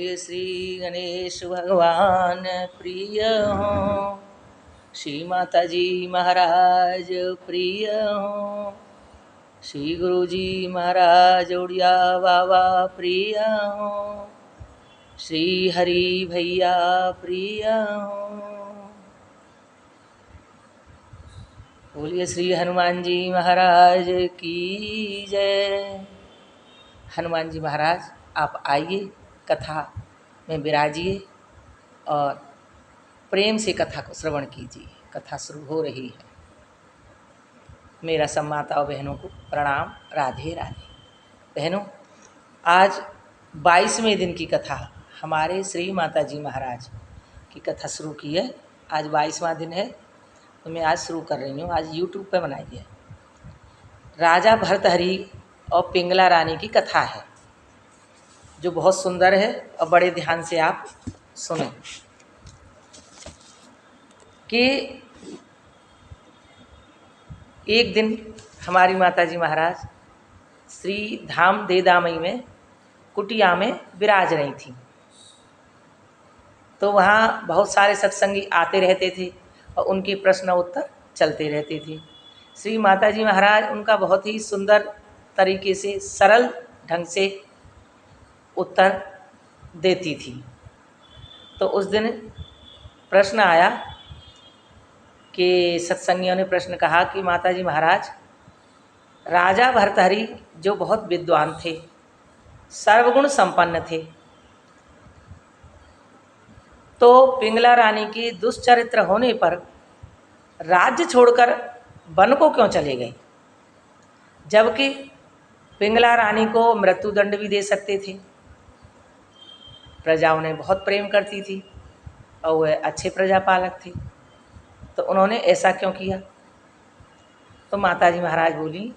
बोलिए श्री गणेश भगवान प्रिय हो, श्री माता जी महाराज प्रिय हो, श्री गुरु जी महाराज उड़िया बाबा प्रिय हो, श्री हरि भैया प्रिय हो। बोलिए श्री हनुमान जी महाराज की जय। हनुमान जी महाराज आप आइए, कथा में विराजिए और प्रेम से कथा को श्रवण कीजिए। कथा शुरू हो रही है। मेरा सब माताओं बहनों को प्रणाम, राधे राधे। बहनों, आज 22वें दिन की कथा हमारे श्री माता जी महाराज की कथा शुरू की है। आज 22वां दिन है तो मैं आज शुरू कर रही हूँ। आज यूट्यूब पे बनाई है। राजा भर्तहरि और पिंगला रानी की कथा है जो बहुत सुंदर है और बड़े ध्यान से आप सुनो कि एक दिन हमारी माता जी महाराज श्री धाम देदामई में कुटिया में विराज रही थी। तो वहाँ बहुत सारे सत्संगी आते रहते थे और उनके प्रश्न उत्तर चलते रहते थे। श्री माता जी महाराज उनका बहुत ही सुंदर तरीके से सरल ढंग से उत्तर देती थी। तो उस दिन प्रश्न आया कि सत्संगियों ने प्रश्न कहा कि माता जी महाराज, राजा भर्तहरि जो बहुत विद्वान थे, सर्वगुण संपन्न थे, तो पिंगला रानी की दुष्चरित्र होने पर राज्य छोड़कर वन को क्यों चले गए, जबकि पिंगला रानी को मृत्युदंड भी दे सकते थे। प्रजा उन्हें बहुत प्रेम करती थी और वह अच्छे प्रजापालक थे, तो उन्होंने ऐसा क्यों किया। तो माता जी महाराज बोली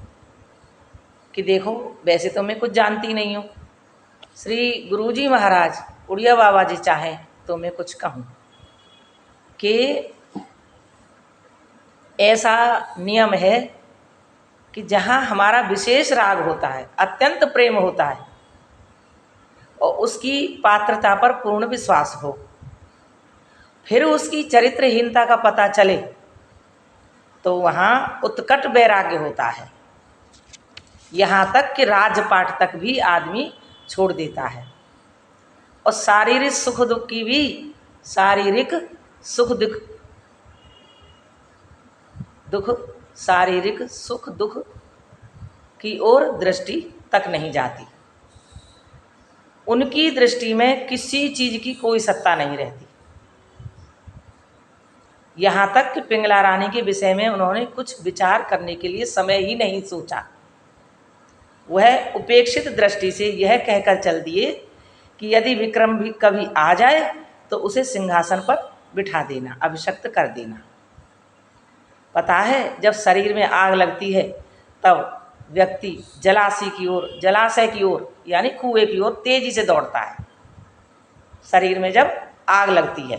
कि देखो, वैसे तो मैं कुछ जानती नहीं हूँ, श्री गुरुजी महाराज उड़िया बाबा जी चाहें तो मैं कुछ कहूँ कि ऐसा नियम है कि जहाँ हमारा विशेष राग होता है, अत्यंत प्रेम होता है और उसकी पात्रता पर पूर्ण विश्वास हो, फिर उसकी चरित्रहीनता का पता चले तो वहाँ उत्कट वैराग्य होता है। यहाँ तक कि राजपाट तक भी आदमी छोड़ देता है और शारीरिक सुख दुख की भी, शारीरिक सुख शारीरिक सुख दुख की ओर दृष्टि तक नहीं जाती। उनकी दृष्टि में किसी चीज की कोई सत्ता नहीं रहती। यहाँ तक कि पिंगला रानी के विषय में उन्होंने कुछ विचार करने के लिए समय ही नहीं सोचा। वह उपेक्षित दृष्टि से यह कहकर चल दिए कि यदि विक्रम भी कभी आ जाए तो उसे सिंहासन पर बिठा देना, अभिषिक्त कर देना। पता है, जब शरीर में आग लगती है तब व्यक्ति जलाशय की ओर यानी कुएं की ओर तेजी से दौड़ता है, शरीर में जब आग लगती है।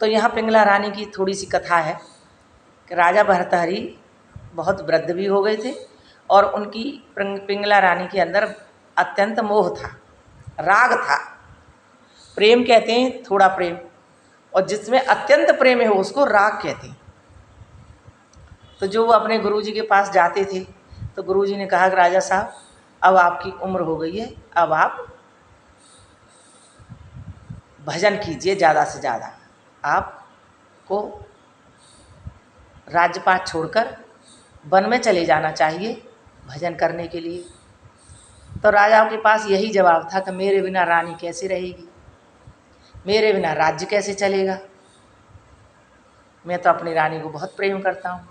तो यहाँ पिंगला रानी की थोड़ी सी कथा है कि राजा भर्तहरि बहुत वृद्ध भी हो गए थे और उनकी पिंगला रानी के अंदर अत्यंत मोह था, राग था। प्रेम कहते हैं थोड़ा प्रेम, और जिसमें अत्यंत प्रेम है उसको राग कहते हैं। तो जो वो अपने गुरुजी के पास जाते थे तो गुरुजी ने कहा कि राजा साहब, अब आपकी उम्र हो गई है, अब आप भजन कीजिए, ज़्यादा से ज़्यादा आपको राज्यपाट छोड़कर वन में चले जाना चाहिए भजन करने के लिए। तो राजाओं के पास यही जवाब था कि मेरे बिना रानी कैसे रहेगी, मेरे बिना राज्य कैसे चलेगा, मैं तो अपनी रानी को बहुत प्रेम करता हूँ,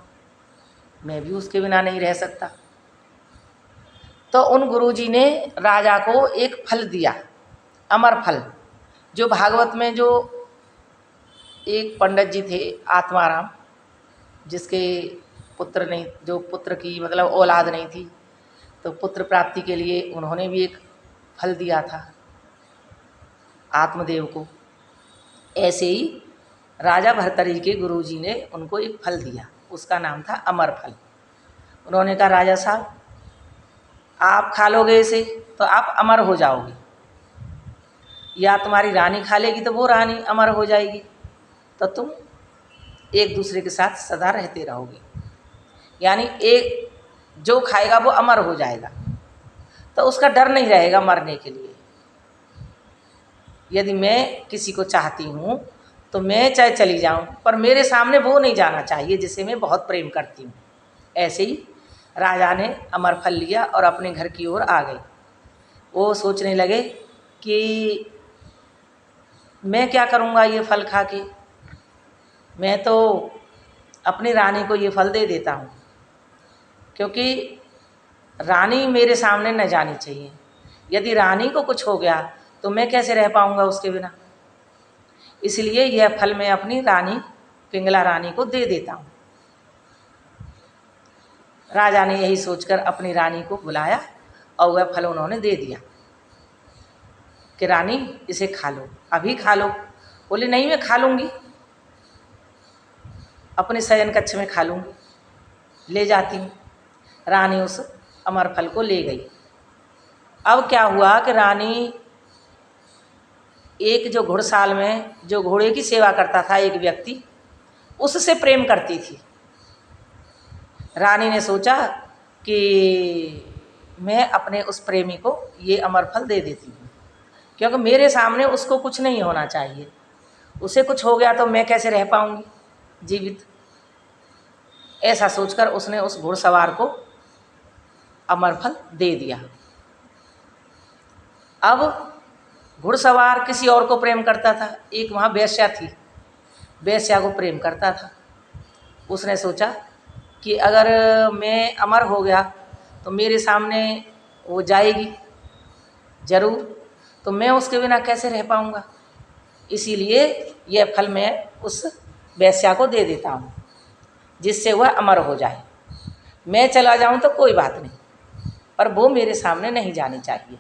मैं भी उसके बिना नहीं रह सकता। तो उन गुरुजी ने राजा को एक फल दिया, अमर फल, जो भागवत में जो एक पंडित जी थे आत्माराम, जिसके पुत्र नहीं, जो पुत्र की मतलब औलाद नहीं थी, तो पुत्र प्राप्ति के लिए उन्होंने भी एक फल दिया था आत्मदेव को। ऐसे ही राजा भर्तहरि के गुरुजी ने उनको एक फल दिया, उसका नाम था अमर फल। उन्होंने कहा राजा साहब, आप खा लोगे इसे तो आप अमर हो जाओगे। या तुम्हारी रानी खा लेगी तो वो रानी अमर हो जाएगी, तो तुम एक दूसरे के साथ सदा रहते रहोगे। यानी एक जो खाएगा वो अमर हो जाएगा, तो उसका डर नहीं रहेगा मरने के लिए। यदि मैं किसी को चाहती हूँ तो मैं चाहे चली जाऊँ, पर मेरे सामने वो नहीं जाना चाहिए जिसे मैं बहुत प्रेम करती हूँ। ऐसे ही राजा ने अमर फल लिया और अपने घर की ओर आ गए। वो सोचने लगे कि मैं क्या करूँगा ये फल खा के, मैं तो अपनी रानी को ये फल दे देता हूँ, क्योंकि रानी मेरे सामने न जानी चाहिए। यदि रानी को कुछ हो गया तो मैं कैसे रह पाऊँगा उसके बिना, इसलिए यह फल मैं अपनी रानी पिंगला रानी को दे देता हूँ। राजा ने यही सोचकर अपनी रानी को बुलाया और वह फल उन्होंने दे दिया कि रानी इसे खा लो, अभी खा लो। बोले नहीं, मैं खा लूँगी, अपने शयन कक्ष में खा लूँगी, ले जाती हूँ। रानी उस अमर फल को ले गई। अब क्या हुआ कि रानी एक जो घुड़साल में जो घोड़े की सेवा करता था एक व्यक्ति, उससे प्रेम करती थी। रानी ने सोचा कि मैं अपने उस प्रेमी को ये अमर फल दे देती हूँ, क्योंकि मेरे सामने उसको कुछ नहीं होना चाहिए, उसे कुछ हो गया तो मैं कैसे रह पाऊँगी जीवित। ऐसा सोचकर उसने उस घुड़सवार को अमर फल दे दिया। अब घुड़सवार किसी और को प्रेम करता था, एक वहाँ वेश्या थी, वेश्या को प्रेम करता था। उसने सोचा कि अगर मैं अमर हो गया तो मेरे सामने वो जाएगी ज़रूर, तो मैं उसके बिना कैसे रह पाऊँगा, इसीलिए यह फल मैं उस वेश्या को दे देता हूँ जिससे वह अमर हो जाए। मैं चला जाऊँ तो कोई बात नहीं, पर वो मेरे सामने नहीं जानी चाहिए।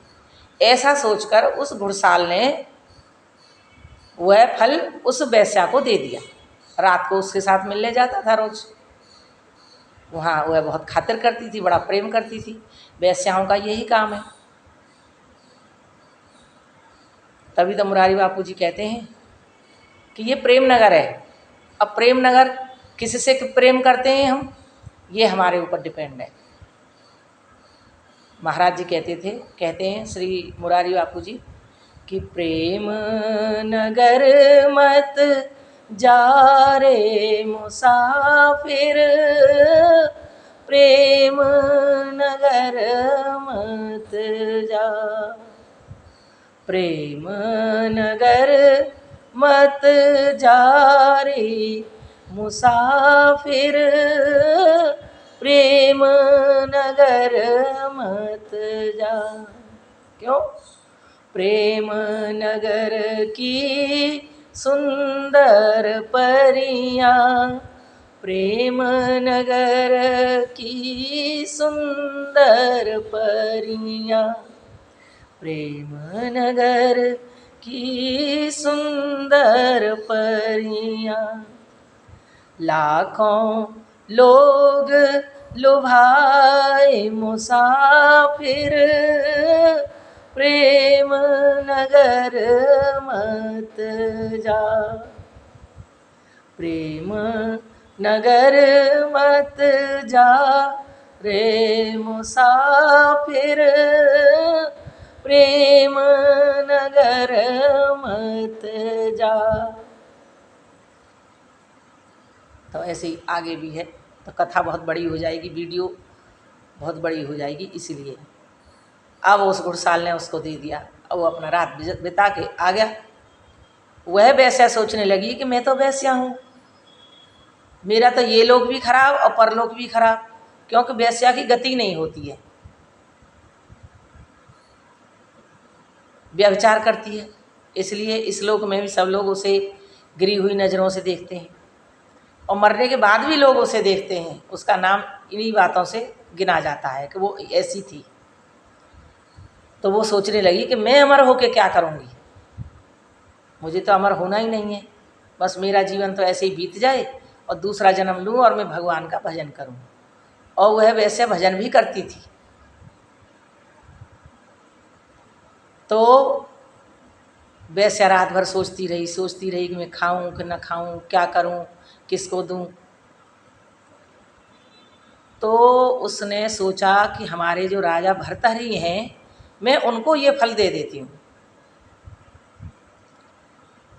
ऐसा सोचकर उस घुड़साल ने वह फल उस वेश्या को दे दिया। रात को उसके साथ मिलने जाता था रोज, वहाँ वह बहुत खातिर करती थी, बड़ा प्रेम करती थी। वेश्याओं का यही काम है। तभी तो मुरारी बापू जी कहते हैं कि ये प्रेम नगर है। अब प्रेम नगर किससे प्रेम करते हैं हम, ये हमारे ऊपर डिपेंड है। महाराज जी कहते हैं श्री मुरारी बापू जी कि प्रेम नगर मत जा रे मुसाफिर, प्रेम नगर मत जा, प्रेम नगर मत जा रे मुसाफिर, प्रेम नगर मत जा। क्यों? प्रेम नगर की सुंदर परियां, प्रेम नगर की सुंदर परियां, प्रेम नगर की सुंदर परियां, लाखों लोग लुभाए मुसाफिर, प्रेम नगर मत जा, प्रेम नगर मत जा रे मुसाफिर, प्रेम नगर मत जा। तो ऐसे ही आगे भी है, तो कथा बहुत बड़ी हो जाएगी, वीडियो बहुत बड़ी हो जाएगी, इसीलिए अब उस घुड़साल ने उसको दे दिया। अब वो अपना रात बिता के आ गया। वह वैसा सोचने लगी कि मैं तो वैश्या हूँ, मेरा तो ये लोग भी खराब और परलोक भी खराब, क्योंकि वैश्या की गति नहीं होती है, व्यभिचार करती है, इसलिए इस लोक में भी सब लोग उसे गिरी हुई नज़रों से देखते हैं, और मरने के बाद भी लोग उसे देखते हैं। उसका नाम इन्हीं बातों से गिना जाता है कि वो ऐसी थी। तो वो सोचने लगी कि मैं अमर होके क्या करूँगी, मुझे तो अमर होना ही नहीं है, बस मेरा जीवन तो ऐसे ही बीत जाए और दूसरा जन्म लूँ और मैं भगवान का भजन करूँ। और वह वैसे भजन भी करती थी। तो वैसे रात भर सोचती रही कि मैं खाऊं कि न खाऊं, क्या करूं, किसको दूं। तो उसने सोचा कि हमारे जो राजा भर्तहरि हैं, मैं उनको ये फल दे देती हूँ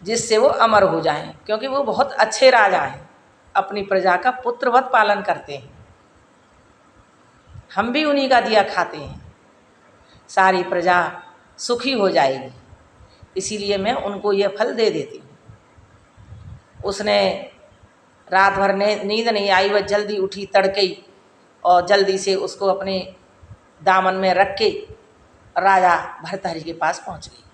जिससे वो अमर हो जाएं, क्योंकि वो बहुत अच्छे राजा हैं, अपनी प्रजा का पुत्रवत पालन करते हैं। हम भी उन्हीं का दिया खाते हैं, सारी प्रजा सुखी हो जाएगी, इसीलिए मैं उनको ये फल दे देती हूँ। उसने रात भर नींद नहीं आई, वह जल्दी उठी तड़के और जल्दी से उसको अपने दामन में रख के राजा भर्तहरि के पास पहुँच गई।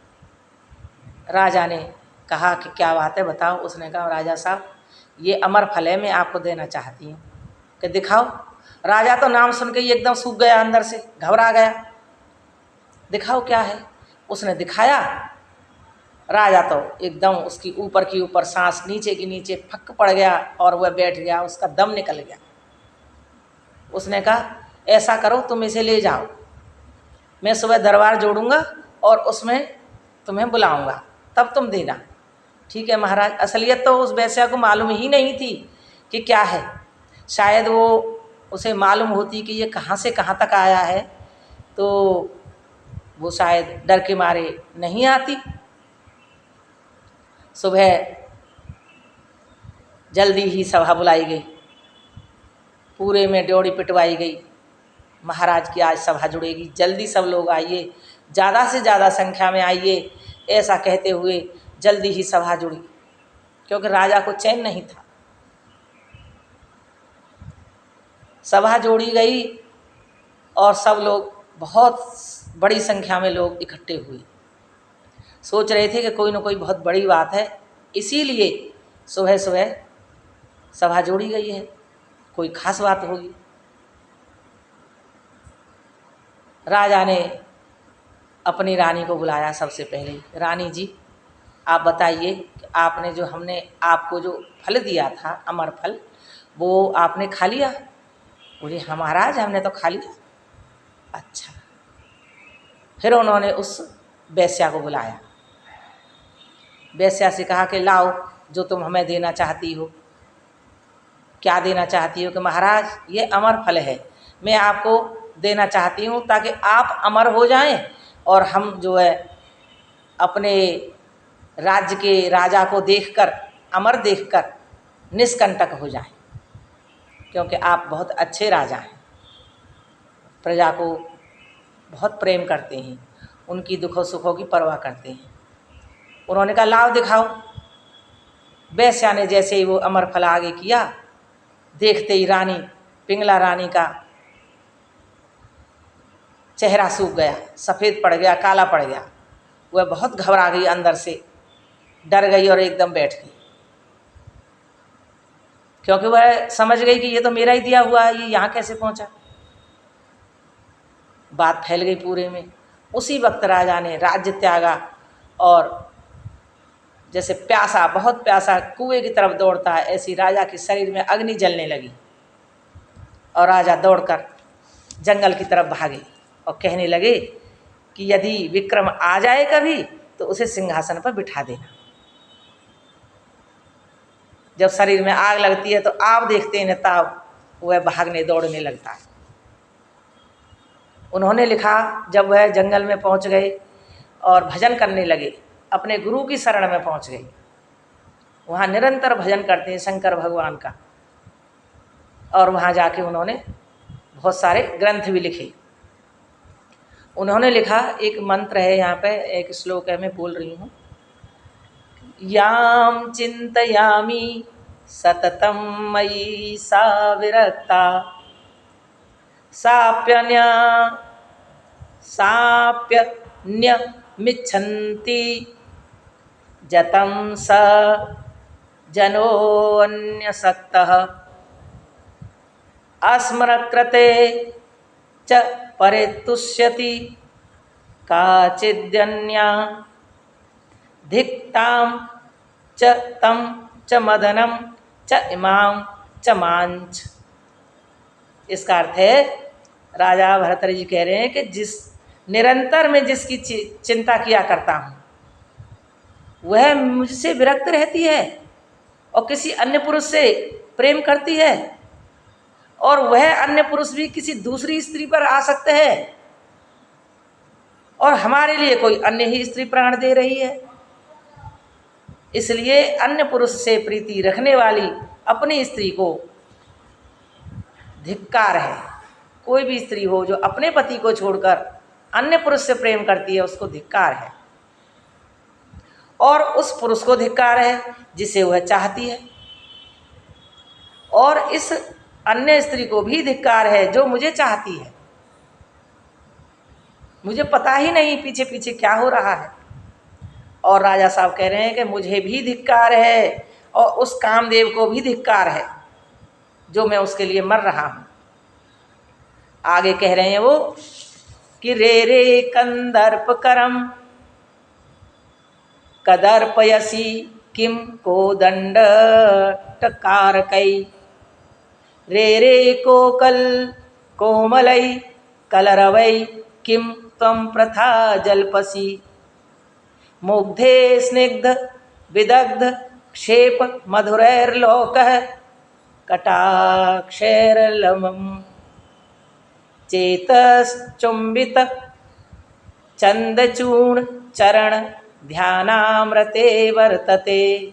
राजा ने कहा कि क्या बात है, बताओ। उसने कहा, राजा साहब, ये अमर फल है, मैं आपको देना चाहती हूँ। कि दिखाओ। राजा तो नाम सुन के ही एकदम सूख गया, अंदर से घबरा गया। दिखाओ क्या है। उसने दिखाया। राजा तो एकदम उसकी ऊपर की ऊपर सांस नीचे की नीचे फक पड़ गया और वह बैठ गया, उसका दम निकल गया। उसने कहा, ऐसा करो, तुम इसे ले जाओ, मैं सुबह दरबार जोड़ूंगा और उसमें तुम्हें बुलाऊंगा, तब तुम देना। ठीक है महाराज। असलियत तो उस वेश्या को मालूम ही नहीं थी कि क्या है। शायद वो उसे मालूम होती कि ये कहाँ से कहाँ तक आया है, तो वो शायद डर के मारे नहीं आती। सुबह जल्दी ही सभा बुलाई गई, पूरे में ड्योढ़ी पिटवाई गई। महाराज की आज सभा जुड़ेगी, जल्दी सब लोग आइए, ज़्यादा से ज़्यादा संख्या में आइए, ऐसा कहते हुए जल्दी ही सभा जुड़ी, क्योंकि राजा को चैन नहीं था। सभा जोड़ी गई और सब लोग, बहुत बड़ी संख्या में लोग इकट्ठे हुए। सोच रहे थे कि कोई ना कोई बहुत बड़ी बात है, इसीलिए सुबह सुबह सभा जोड़ी गई है, कोई खास बात होगी। राजा ने अपनी रानी को बुलाया सबसे पहले। रानी जी, आप बताइए कि आपने जो हमने आपको जो फल दिया था, अमर फल, वो आपने खा लिया? बोले, हाँ महाराज, हमने तो खा लिया। अच्छा। फिर उन्होंने उस वेश्या को बुलाया। वेश्या से कहा कि लाओ, जो तुम हमें देना चाहती हो। क्या देना चाहती हो? कि महाराज, ये अमर फल है, मैं आपको देना चाहती हूँ ताकि आप अमर हो जाएं और हम जो है अपने राज्य के राजा को देखकर, अमर देखकर निष्कंटक हो जाएं, क्योंकि आप बहुत अच्छे राजा हैं, प्रजा को बहुत प्रेम करते हैं, उनकी दुखों सुखों की परवाह करते हैं। उन्होंने कहा, लाओ दिखाओ। वेश्या ने जैसे ही वो अमर फल आगे किया, देखते ही रानी, पिंगला रानी का चेहरा सूख गया, सफ़ेद पड़ गया, काला पड़ गया। वह बहुत घबरा गई, अंदर से डर गई और एकदम बैठ गई, क्योंकि वह समझ गई कि ये तो मेरा ही दिया हुआ है, ये यहाँ कैसे पहुँचा। बात फैल गई पूरे में। उसी वक्त राजा ने राज्य त्यागा और जैसे प्यासा, बहुत प्यासा कुएं की तरफ दौड़ता है, ऐसी राजा के शरीर में अग्नि जलने लगी और राजा दौड़कर जंगल की तरफ भागे और कहने लगे कि यदि विक्रम आ जाए कभी तो उसे सिंहासन पर बिठा देना। जब शरीर में आग लगती है तो आप देखते हैं तब वह भागने दौड़ने लगता है। उन्होंने लिखा, जब वह जंगल में पहुंच गए और भजन करने लगे, अपने गुरु की शरण में पहुंच गए, वहाँ निरंतर भजन करते हैं शंकर भगवान का, और वहाँ जाके उन्होंने बहुत सारे ग्रंथ भी लिखे। उन्होंने लिखा, एक मंत्र है यहाँ पे, एक श्लोक है, मैं बोल रही हूँ। याम चिंतयामि सततम मयि सा विरक्ता साप्यन्यमिच्छन्ति जतं स जनोऽन्यसक्तः अस्मरकृते च परितुष्यति काचिदन्या धिक्तां च तं च मदनं च इमां च मांच। इसका अर्थ है, राजा भरतहरि जी कह रहे हैं कि जिस निरंतर मैं जिसकी चिंता किया करता हूँ, वह मुझसे विरक्त रहती है और किसी अन्य पुरुष से प्रेम करती है, और वह अन्य पुरुष भी किसी दूसरी स्त्री पर आसक्त है, और हमारे लिए कोई अन्य ही स्त्री प्राण दे रही है। इसलिए अन्य पुरुष से प्रीति रखने वाली अपनी स्त्री को धिक्कार है। कोई भी स्त्री हो जो अपने पति को छोड़कर अन्य पुरुष से प्रेम करती है, उसको धिक्कार है। और उस पुरुष को धिक्कार है जिसे वह चाहती है, और इस अन्य स्त्री को भी धिक्कार है जो मुझे चाहती है। मुझे पता ही नहीं पीछे पीछे क्या हो रहा है। और राजा साहब कह रहे हैं कि मुझे भी धिक्कार है और उस कामदेव को भी धिक्कार है जो मैं उसके लिए मर रहा हूं। आगे कह रहे हैं वो कि रे रे कंदर्प करम कदर्पयसी किम को दंड टकारकई, रे रे कोकल कोमलई कलरवई किम त्वं प्रथा जल्पसी, मुग्धे स्निग्ध विदग्ध क्षेप मधुरैर्लोकः कटाक्षैर्लमं, चेतश्चुंबित चंदचूर्ण चरण ध्यानामृते वर्तते।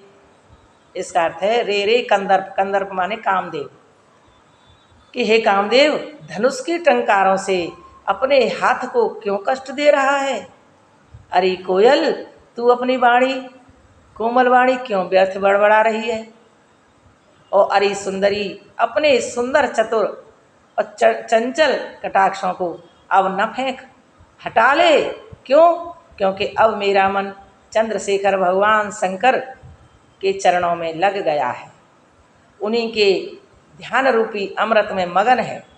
इसका अर्थ है रे रे कंदर्प, कंदर्प माने कामदेव, कि हे कामदेव धनुष की टंकारों से अपने हाथ को क्यों कष्ट दे रहा है। अरे कोयल, तू अपनी वाणी कोमल वाणी क्यों व्यर्थ बड़बड़ा रही है। और अरे सुंदरी, अपने सुंदर चतुर और चंचल कटाक्षों को अब न फेंक, हटा ले। क्यों? क्योंकि अब मेरा मन चंद्रशेखर भगवान शंकर के चरणों में लग गया है, उन्हीं के ध्यान रूपी अमृत में मगन है।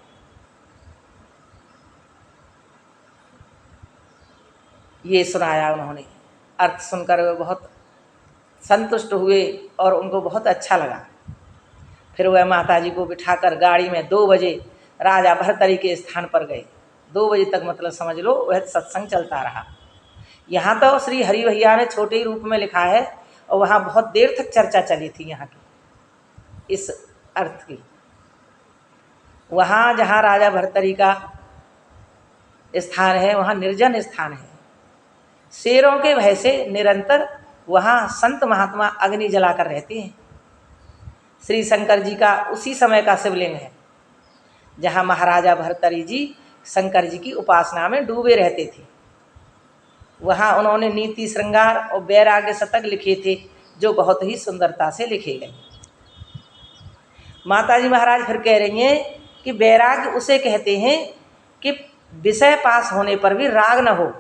ये सुनाया उन्होंने। अर्थ सुनकर वे बहुत संतुष्ट हुए और उनको बहुत अच्छा लगा। फिर वह माता जी को बिठाकर गाड़ी में 2 बजे राजा भर्तरी के स्थान पर गए। 2 बजे तक मतलब समझ लो वह सत्संग चलता रहा। यहाँ तो श्री हरि भैया ने छोटे रूप में लिखा है, और वहाँ बहुत देर तक चर्चा चली थी यहाँ की, इस अर्थ की। वहाँ जहाँ राजा भर्तरी का स्थान है वहाँ निर्जन स्थान है। शेरों के भय से निरंतर वहाँ संत महात्मा अग्नि जलाकर रहते हैं। श्री शंकर जी का उसी समय का शिवलिंग है जहाँ महाराजा भर्तरी जी शंकर जी की उपासना में डूबे रहते थे। वहाँ उन्होंने नीति श्रृंगार और वैराग्य शतक लिखे थे जो बहुत ही सुंदरता से लिखे गए। माता जी महाराज फिर कह रही हैं कि वैराग्य उसे कहते हैं कि विषय पास होने पर भी राग न हो,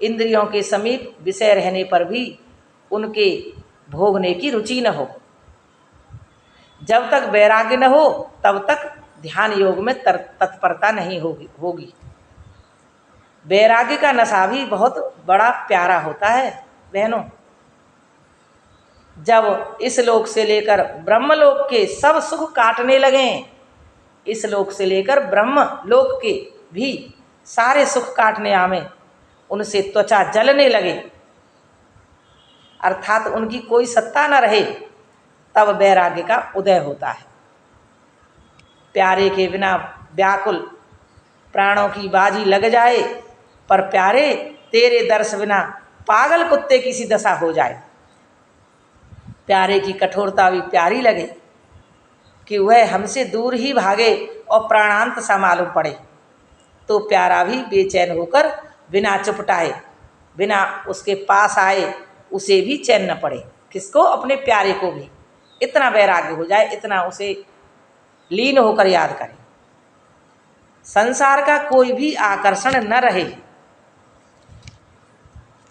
इंद्रियों के समीप विषय रहने पर भी उनके भोगने की रुचि न हो। जब तक वैराग्य न हो तब तक ध्यान योग में तत्परता नहीं होगी। वैराग्य का नशा भी बहुत बड़ा प्यारा होता है बहनों। जब इस लोक से लेकर ब्रह्मलोक के सब सुख काटने लगें, इस लोक से लेकर ब्रह्म लोक के भी सारे सुख काटने आवे, उनसे त्वचा जलने लगे, अर्थात उनकी कोई सत्ता न रहे, तब वैराग्य का उदय होता है। प्यारे के बिना व्याकुल प्राणों की बाजी लग जाए, पर प्यारे तेरे दर्श बिना पागल कुत्ते की सी दशा हो जाए। प्यारे की कठोरता भी प्यारी लगे कि वह हमसे दूर ही भागे और प्राणांत सा मालूम पड़े, तो प्यारा भी बेचैन होकर बिना चुपटाए, बिना उसके पास आए उसे भी चैन न पड़े। किसको? अपने प्यारे को भी इतना वैराग्य हो जाए, इतना उसे लीन होकर याद करें। संसार का कोई भी आकर्षण न रहे,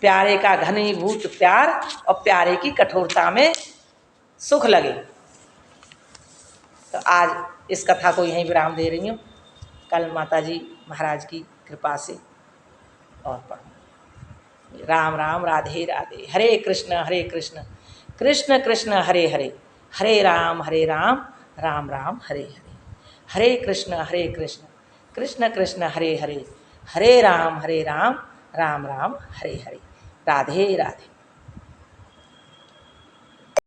प्यारे का घनीभूत प्यार और प्यारे की कठोरता में सुख लगे। तो आज इस कथा को यहीं विराम दे रही हूँ। कल माता जी महाराज की कृपा से और पढ़ूँ। राम राम, राधे राधे, हरे कृष्ण कृष्ण कृष्ण हरे हरे, हरे राम राम राम हरे हरे, हरे कृष्ण कृष्ण कृष्ण हरे हरे, हरे राम राम राम हरे हरे। राधे राधे।